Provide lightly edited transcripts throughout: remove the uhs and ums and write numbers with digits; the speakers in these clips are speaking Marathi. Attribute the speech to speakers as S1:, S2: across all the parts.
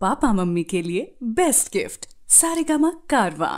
S1: पापा मम्मी के लिए बेस्ट गिफ्ट सारेगामा कारवा।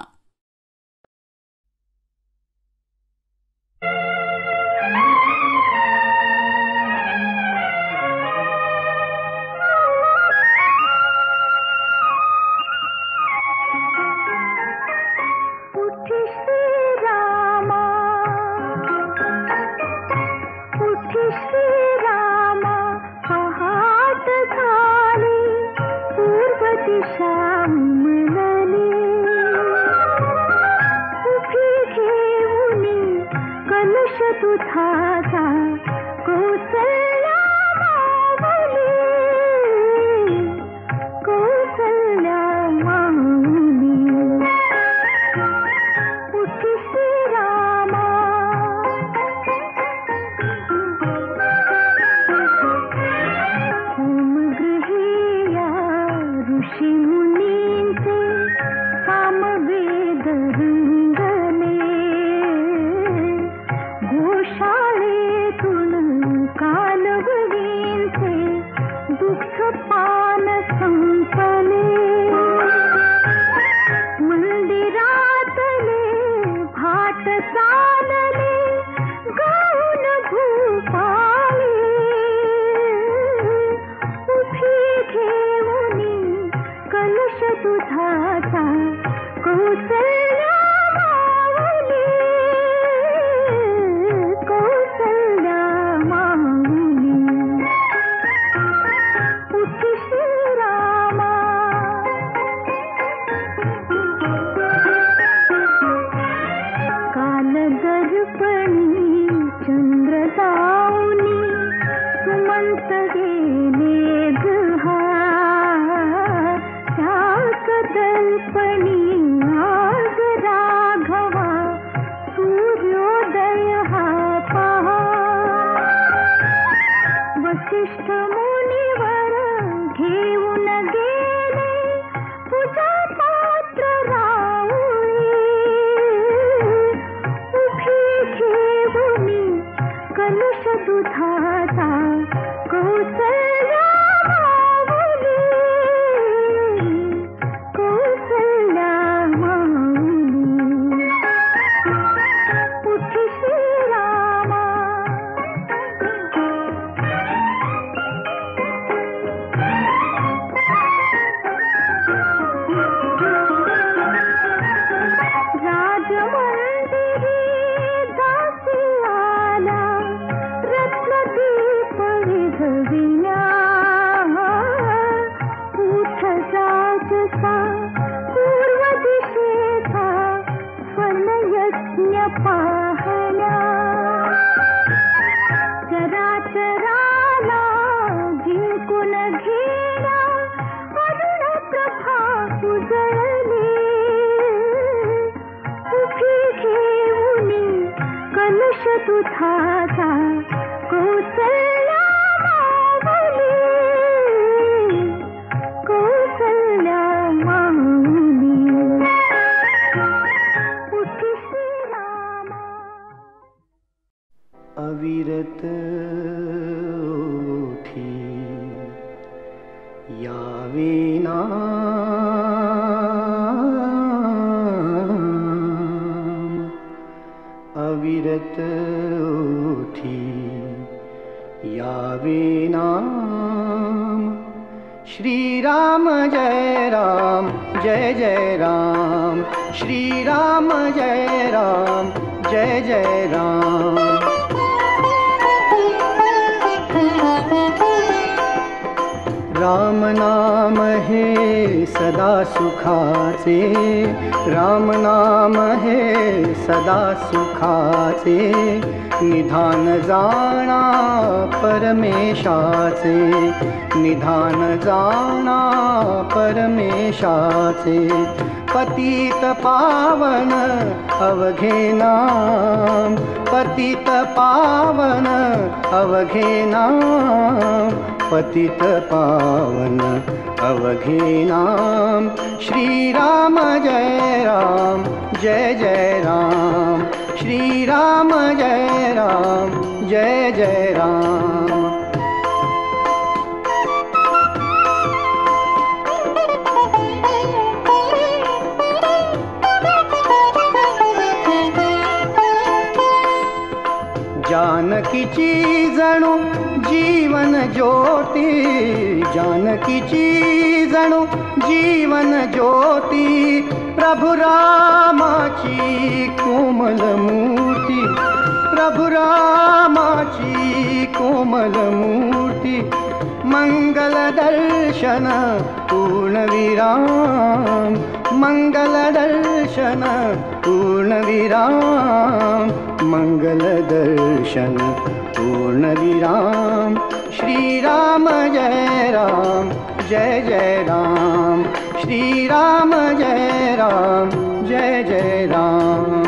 S2: अविरत उठी यावे नाम, अविरत उठी यावे नाम। श्री राम जय राम जय जय राम, श्री राम जय राम जय जय राम। राम नाम है सदा सुखाचे, राम नाम है सदा सुखाचे। निधान जाणा परमेशाचे, निधान जाणा परमेशाचे। पतित पावन अवघे नाम, पतित पावन अवघे नाम, पतित पावन अवघे नाम। श्री राम जय राम जय जय राम, श्री राम जय राम जय जय राम। जानकीची जणू जीवन ज्योती, जानकीची जणू जीवन ज्योती, प्रभु रामाची कोमल मूर्ती, प्रभु रामाची कोमल मूर्ती, मंगल दर्शन पूर्णविराम, मंगल दर्शन पूर्णविराम, मंगल दर्शन पूर्णविराम। श्री राम जय राम, जय जय राम, श्री राम जय राम, जय जय राम।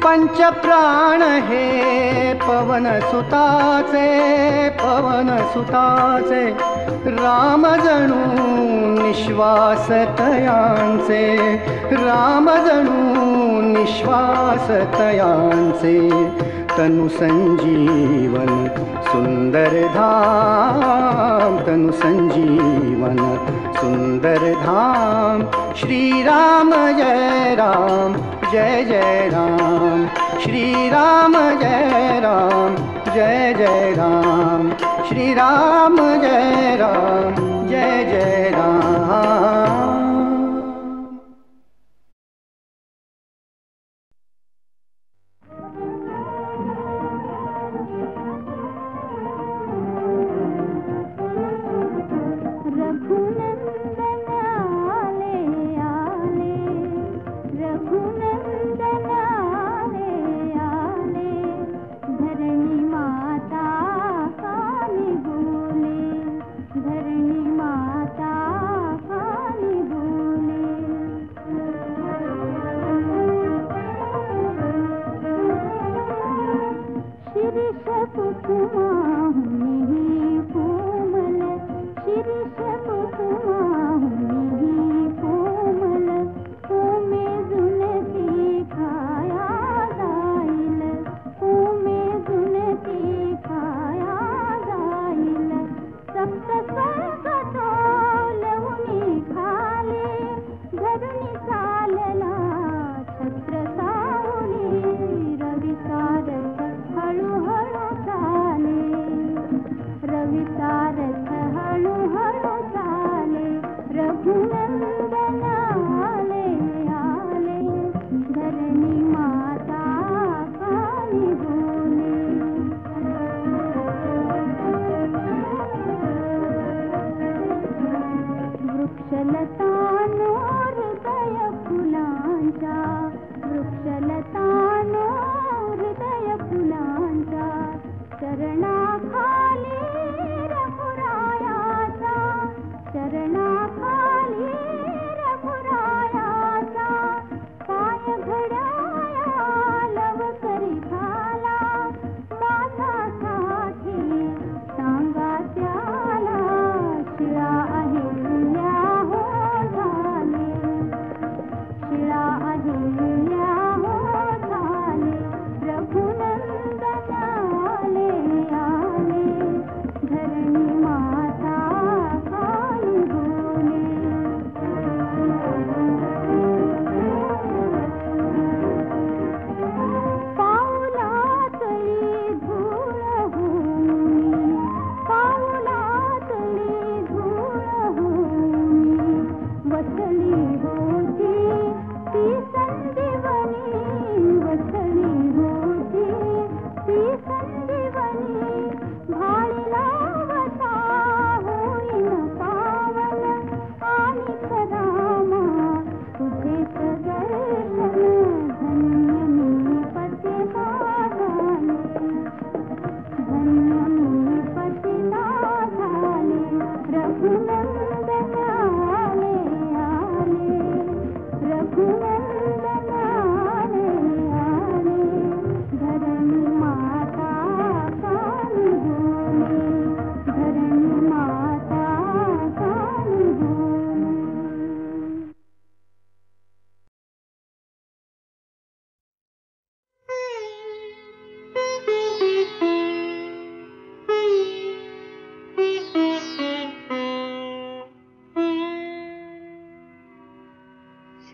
S2: पंच प्राण हे पवन सुताचे, पवन सुताचे, राम जणू निश्वास तयांचे, राम जणू निश्वास तयांचे, तनु संजीवन सुंदर धाम, तनु संजीवन सुंदर धाम। श्री राम जय राम, जय जय राम, श्री राम जय राम, जय जय राम, श्री राम जय राम, जय जय राम।
S3: रघुनंदन आले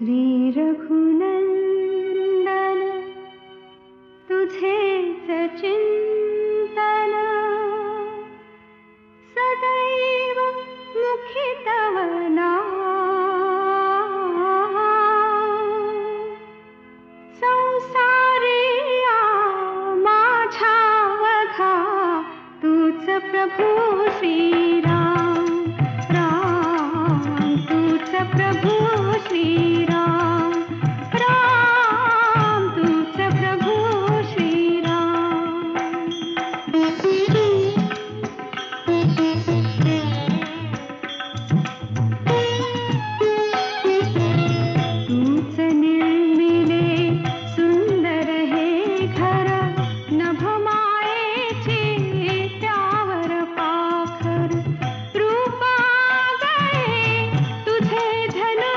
S3: श्री रघुनंदन तुझेच चिंतन सदैव मुखी तव नाम संसारिया माझ्या वघा तूच प्रभू श्रीराम राम तूच प्रभू श्रीराम राम तूच प्रभू तूच निर्मिले सुंदर हे घर नभ मायेचे त्यावर पाखर रूपा गए तुझे धनु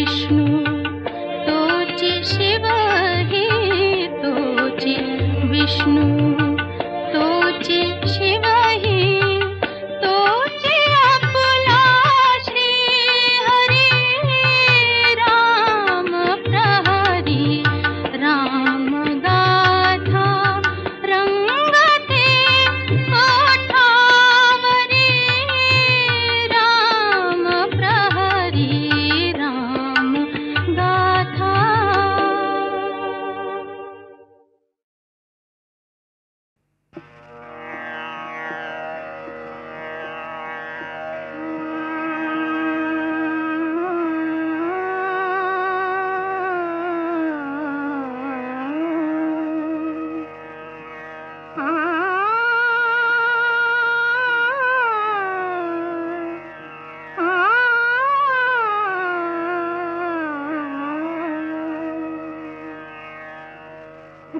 S3: विष्णू तोचे शिव हे तोचे विष्णू तोचे शिव हे तोचे आपला श्री हरी राम प्रहरी राम गाथा रंगते कोठावरी राम प्रहरी राम गाथा.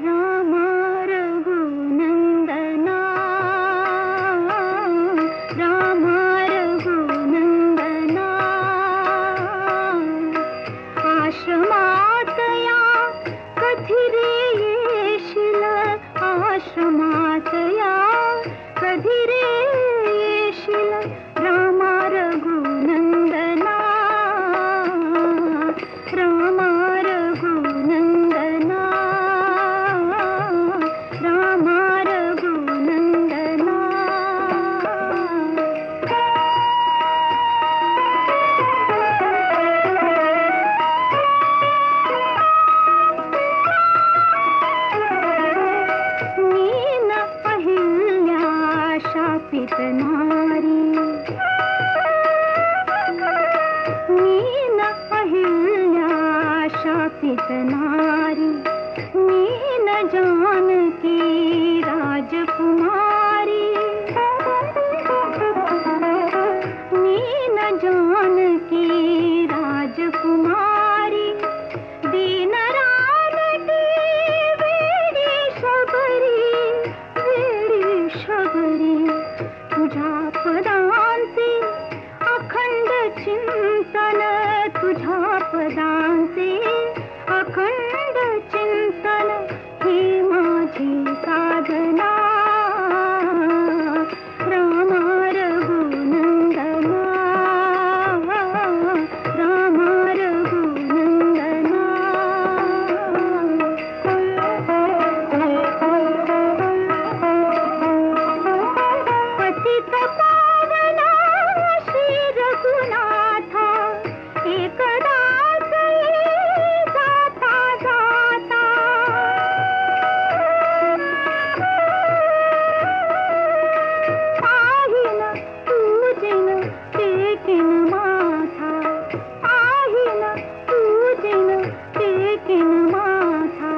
S3: रामा रघुनंदना रामा रघुनंदना आश्रमातया कधी रे येशील आश्रमातया कधी रे येशील रामा रघुनंदना रामा रघुनंदना रामा रघुनंदना. मीन अहिल्या शापित नारी मीन अहिल्या शापित नारी मीन जानकी राजकुमारी मीन जानकी राजकुमारी दीन रानटी वेडी शबरी तुझ्या पदांचे अखंड चिंतन तुझ्या पदांचे अखंड चिंतन ही माझी साधना रामा रघुनंदना रामा रघुनंदना. पतित पावना श्री रघुनाथा एकदाच जाता जाता पाहिन पूजिन टेकिन माथा पाहिन पूजिन टेकिन माथा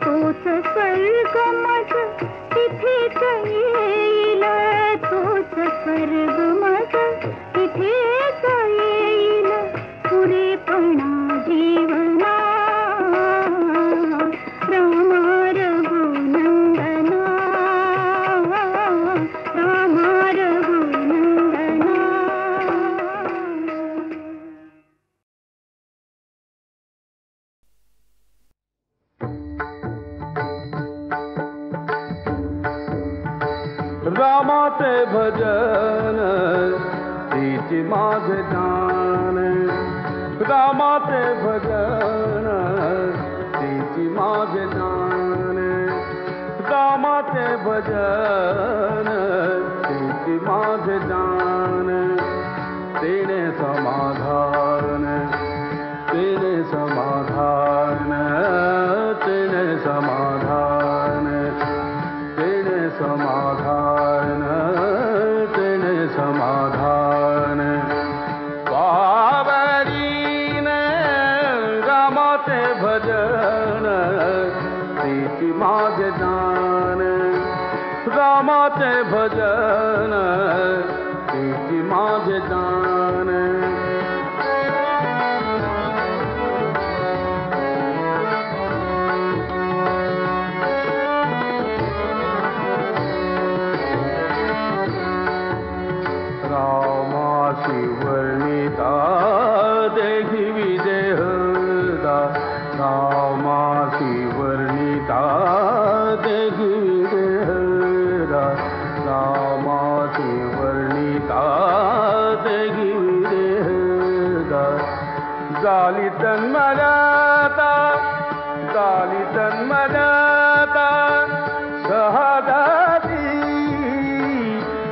S3: तोच स्वर्ग मज तिथेच येईल तोच स्वर्ग मज तिथेच येईल पुरेपणा जीवना रामा रघुनंदना रामा रघुनंदना.
S4: रामाचे भजन तिची माझे जान रामाचे भजन तिची माझे जान रामाचे भजन तिची माझे जान तेने समाधान तेने समाधान तेने समाधान तेने समाधान तेने समाधान. पावरीन रामाचे भजन तिची माझे जान रामाचे भजन तिची माझे जान. रामाशी वर्णिता देही विदेह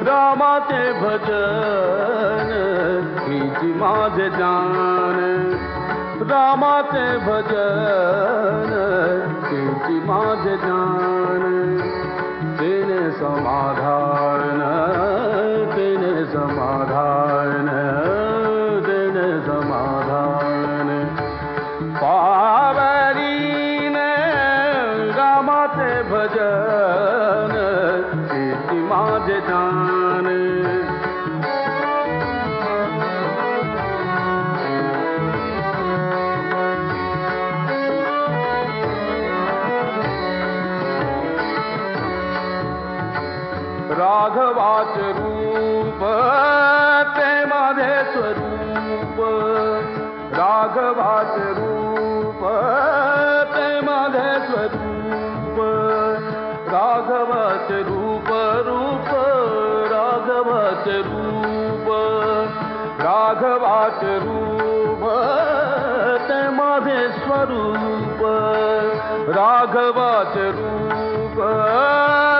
S4: रामाचे भजन हीची माझे जान, रामाचे भजन हीची माझे जान. तेने समाधान, तेने समाधान, तेने समाधान. पावरीने रामाचे भजन हीची माझे जान. राघवाचे रूप ते माझे स्वरूप, राघवाचे रूप ते माझे स्वरूप. राघवाचे रूप रूप, राघवाचे रूप, राघवाचे रूप ते माझे स्वरूप. राघवाचे रूप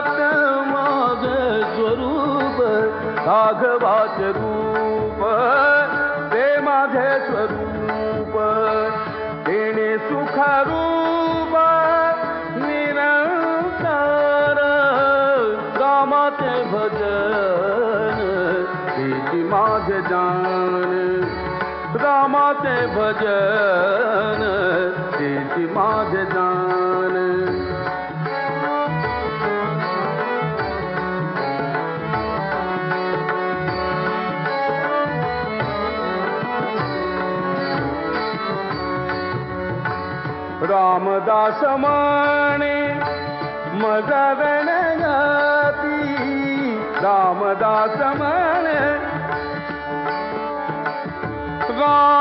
S4: ते माझे स्वरूप, राघवाचे रूप ते माझे स्वरूप. तेने सुखरूप निरंतर रामाचे भजन हीची माझे जान, रामाचे भजन हीची माझे जान. रामदास म्हणे मज वेणगती, रामदास म्हणे रामदास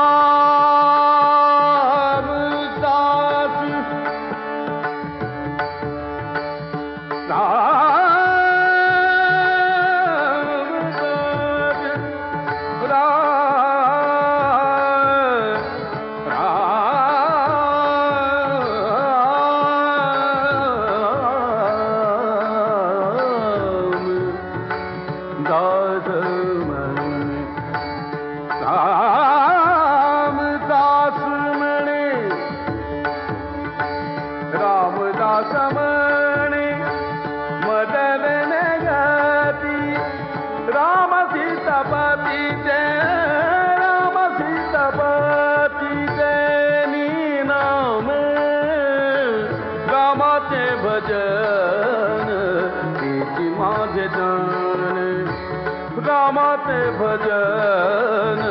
S4: रामाचे भजन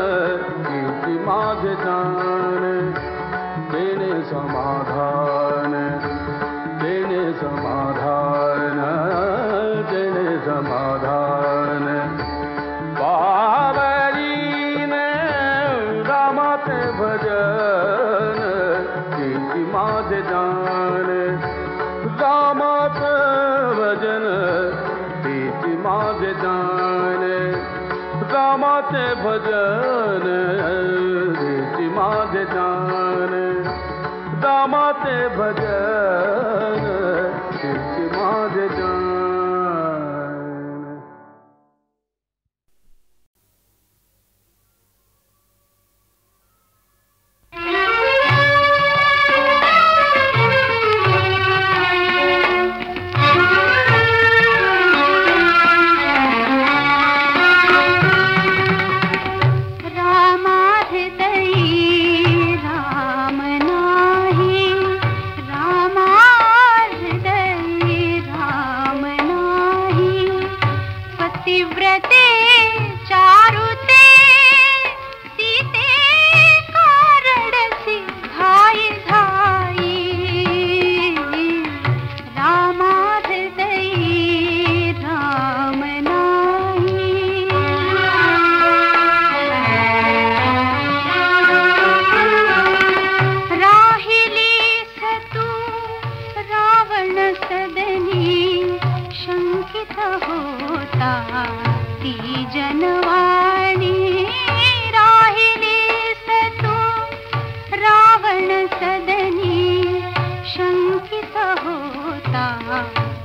S4: हीची माझे जान. तेने समाधान, तेने समाधान, तेने समाधान. पावरीने रामाचे भजन हीची माझे जान, रामाचे भजन हीची माझे जान. रामाचे भजन हीची माझे जान, रामाचे भजन हीची माझे जान.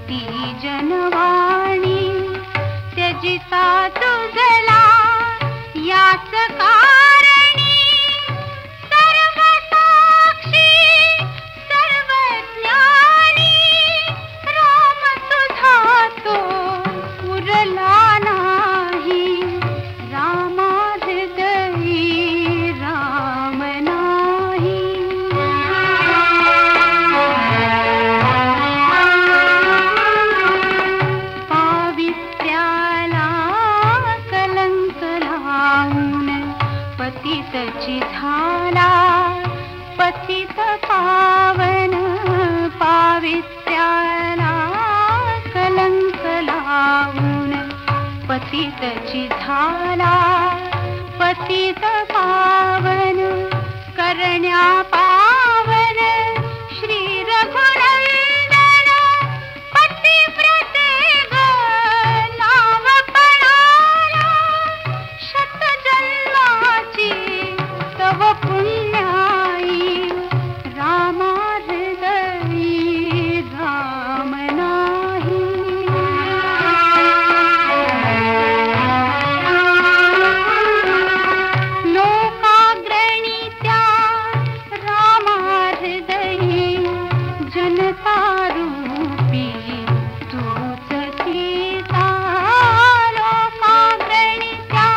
S3: ती जनवाणी जिता तुझला याच कारणी सर्व साक्षी सर्वज्ञानी राम तुझा तो उरला नाही रामा हृदयी राम नाही पावित्र्याला कलंक लावून पतितची झाला पतित पावन पावित्र्याला कलंक लावून पतितची झाला पतित पावन करण्या पावन श्री रघुनंदन पतिव्रते ग नाव पणाला शतजन्माची तव पुण्याई रामा हृदयी राम नाही लोकाग्रणीत्या रामा हृदयी जनता रूपी तूच सीता लोकाग्रणीत्या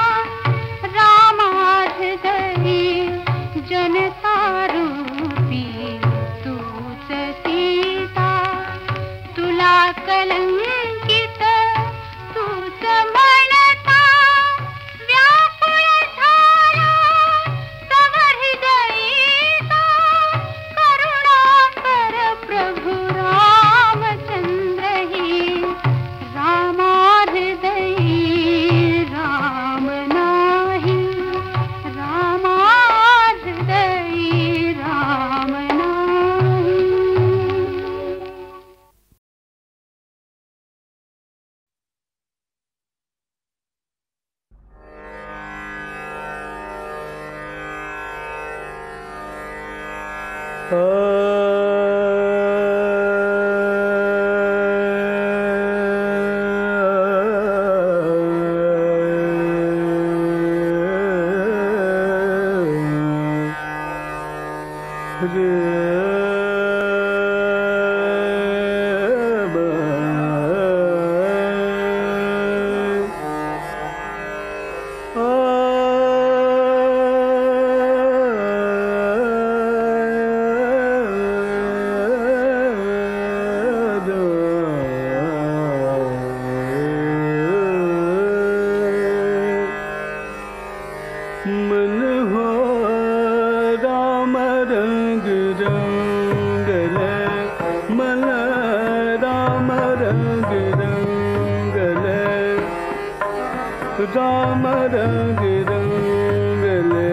S3: रामा हृदयी जनता रूपी तूच सीता तुला कलंकित तूच म्हणता व्याकुळ झाला तव हृदयीचा करुणा कर प्रभु रामचंद्र ही रामा हृदयी राम नाही रामा हृदयी राम नाही
S4: मन हो राम रंग रंगले मन राम रंग रंगले राम रंग रंगले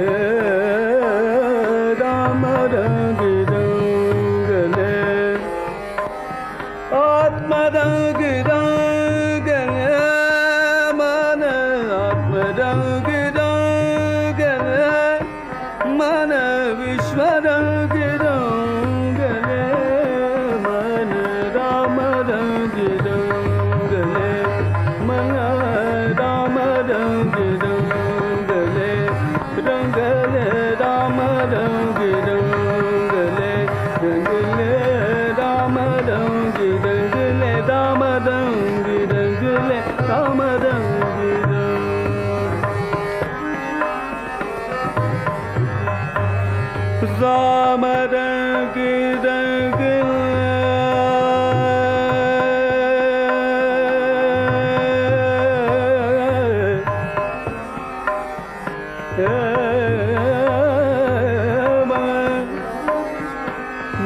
S4: राम रंग रंगले आत्म रंग रंगले मन आत्म रंग रंगले मन विश्व रंग रंगले मन राम रंग रंगले मन राम रंग रंगले रंगले राम रंग रंगले रंगले राम रंग रंगले राम रंग रंगले राम रंग राम रंग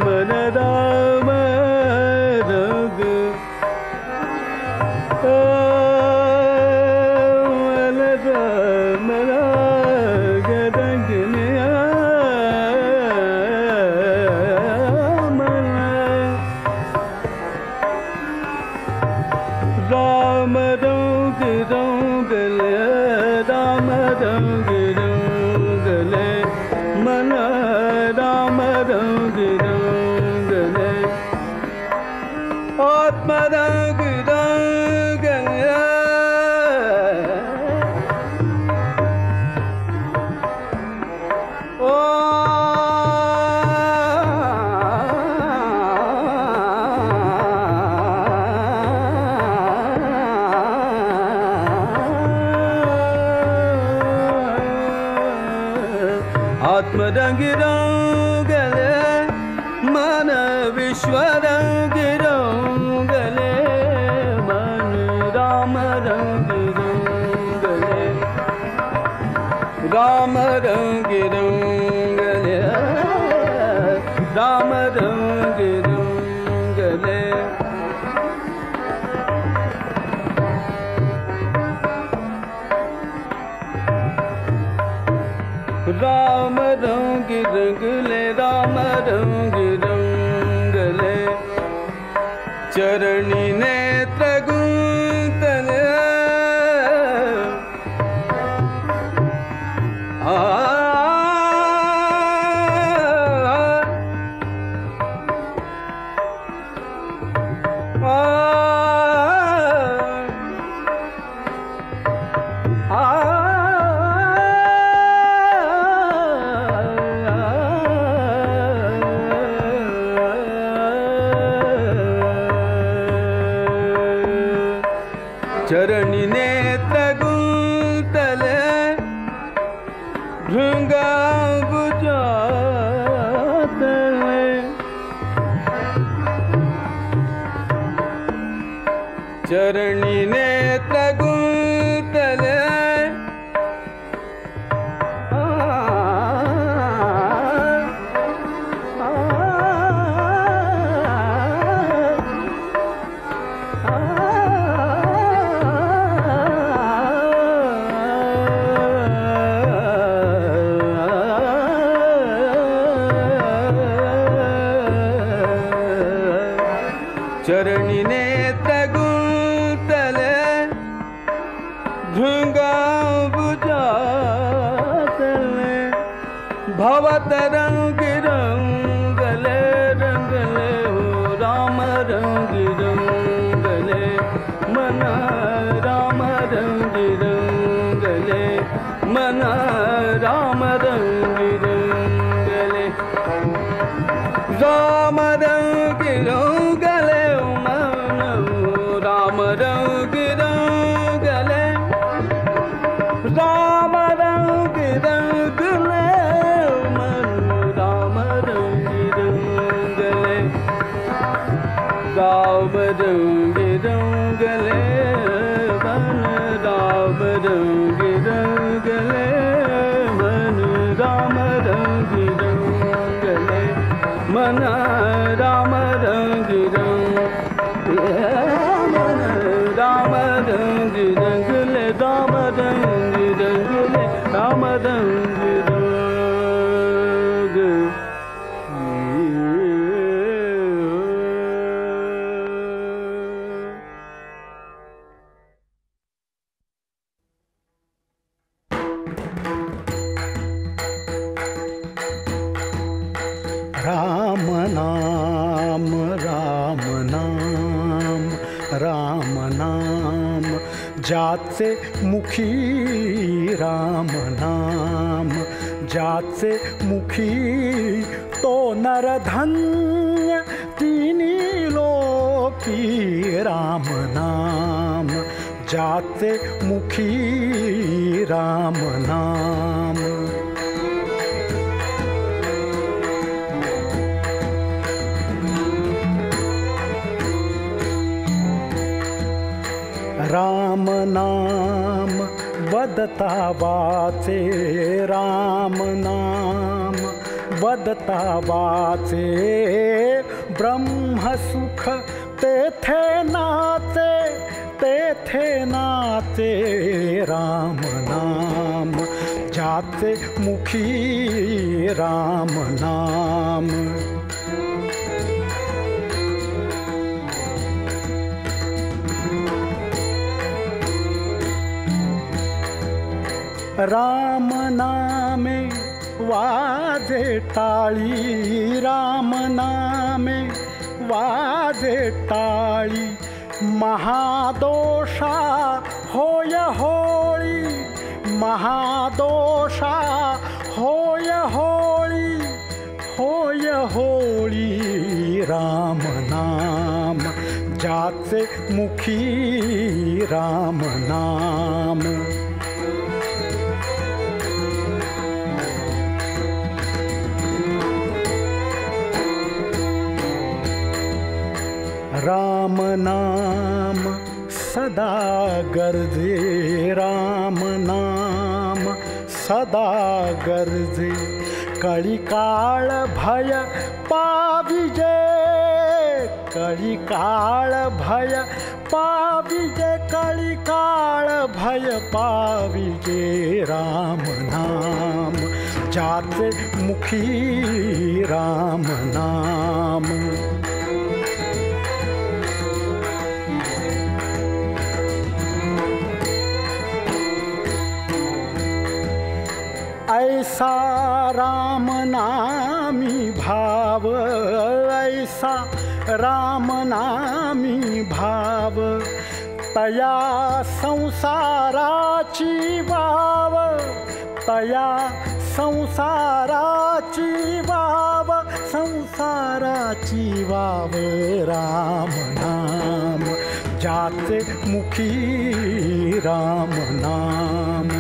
S4: मन राम रंग राम रंग रंगले राम रंग रंगले मन राम रंग रंगले आत्म रंग रंगले आत्म रंग रंगले मन विश्व रंग रंगले मन राम रंग रंगले राम रंग रंगले राम रंग रंगले राम रंग रंगले राम रंग रंगले चरणी नेत्र गुंतले चरणी नेत्र गुंतले भृंगांबुजातले चरणी नेत्र गुंतले चरणी नेत्र गुंतले भृंगांबुजातले भवतरंग रंगले रंगले हो राम रंग रंगले मन राम रंग रंगले मन राम रंग रंगले राम रंग रंगले मन राम रंग रंगले राम रंग रंगले मन राम रंग रंगले राम रंग रंगले मन राम रंग रंगले मन राम रंग रंगले मन राम रंग रंगले मन राम रंग रंगले राम रंग रंगले राम रंग रंग
S2: राम नाम राम नाम राम नाम जाते मुखी राम नाम जाते मुखी तो नरधन्य तीनी लोकी राम नाम जाते मुखी राम नाम राम नाम बदता वाचे राम नाम बदता वाचे ब्रह्म सुख तेथे नाचे राम नाम जाते मुखी राम नाम राम नामे वाजे टाळी राम नामे वाजे टाळी महादोषा होय होळी महादोषा होय होळी होय होळी राम नाम जाचे मुखी राम नाम
S5: गरजे राम नाम सदा गरजे कळिकाळ भय पाविजे कळिकाळ भय पाविजे कळिकाळ भय पाविजे राम नाम जाते मुखी राम नाम ऐसा राम नामी भाव ऐसा राम नामी भाव तया संसाराची वाव तया संसाराची वाव संसाराची वाव राम नाम जाते मुखी राम नाम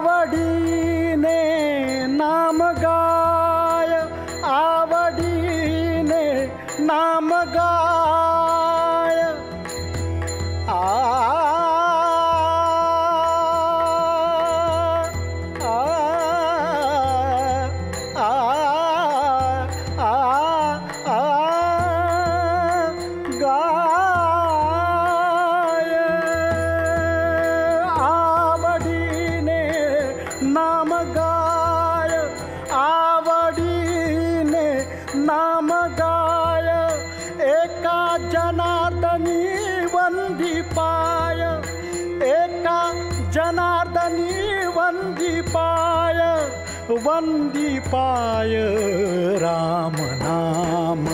S5: आवडीने नाम गाय आवडीने नाम गाय आ नाम गाय आवडीने नाम गाय एका जनार्दनी वंदी पाय एका जनार्दनी वंदी पाय राम नाम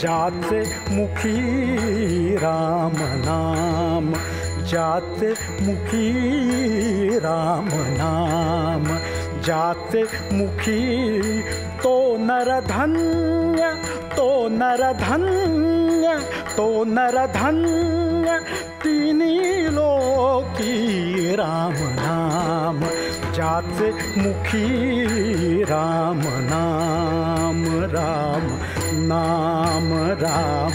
S5: जाते मुखी राम नाम जाते मुखी राम नाम जाते मुखी तो नरधन्य तो नरधन्य तो नरधन्य तीनी लोकी राम नाम जाते मुखी राम नाम राम नाम राम